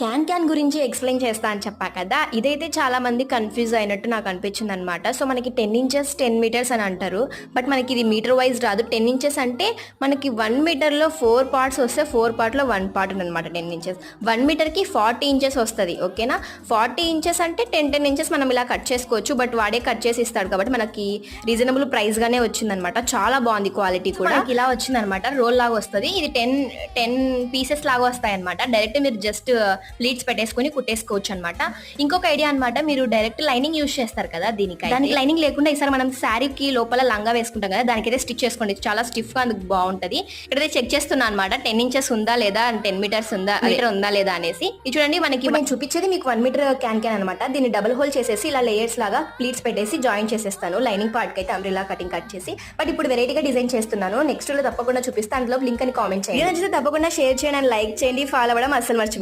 Can గురించి explain చేస్తా అని చెప్పా కదా! ఇదైతే చాలా మంది కన్‌ఫ్యూజ్ అయినట్టు నాకు అనిపించిందనమాట. సో, మనకి 10 ఇంచెస్ 10 మీటర్స్ అని అంటారు. బట్ మనకి ఇది మీటర్ వైస్ రాదు. 10 ఇంచెస్ అంటే మనకి 1 మీటర్‌లో 4 పార్ట్స్ వస్తే 4 పార్ట్‌లో 1 పార్ట్ అనమాట 10 ఇంచెస్. 1 మీటర్‌కి 40 ఇంచెస్ వస్తది. ఓకేనా? 40 ఇంచెస్ అంటే 10 ఇంచెస్ మనం ఇలా కట్ చేసుకోవచ్చు. బట్ వాడే కట్ చేసి ఇస్తాడు కాబట్టి మనకి రీజనబుల్ ప్రైస్‌గానే వచ్చిందనమాట. చాలా బాగుంది క్వాలిటీ కూడా. మనకి ఇలా వచ్చిందనమాట. రోల్ లాగా వస్తది. ఇది 10 పీసెస్ లాగా వస్తాయన్నమాట. డైరెక్ట్ మీరు జస్ట్ ప్లీట్స్ పెట్టేసుకుని కుట్టేసుకోవచ్చు అనమాట. ఇంకొక ఐడియా అనమాట, మీరు డైరెక్ట్ లైనింగ్ యూజ్ చేస్తారు కదా దానికి లైనింగ్ లేకుండా ఈసారి మనం శారీకి లోపల లంగా వేసుకుంటాం కదా, దానికైతే స్టిచ్ చేసుకోండి. చాలా స్టిఫ్ గా అందుకు బాగుంటది. ఇక్కడైతే చెక్ చేస్తున్నా అనమాట 10 ఇంచెస్ ఉందా లేదా, 10 మీటర్స్ మీటర్ ఉందా లేదా అనేసి. ఇది చూడండి, మనకి నేను చూపించేది మీకు 1 మీటర్ క్యాన్ అనమాట. దీన్ని డబుల్ హోల్ చేసేసి ఇలా లేయర్స్ లాగా ప్లీట్స్ పెట్టేసి జాయిన్ చేసేస్తాను. లైనింగ్ పార్ట్ కి అయితే అంబ్రెల్లా కటింగ్ కట్ చేసి. బట్ ఇప్పుడు వెరైటీగా డిజైన్ చేస్తున్నాను. నెక్స్ట్ లో తప్పకుండా చూపిస్తాను. అందులో లింక్ అని కామెంట్ చేయండి. నచ్చితే తప్పకుండా షేర్ చేయండి, లైక్ చేయండి, ఫాలో అవ్వడం అసలు మర్చిపోకండి.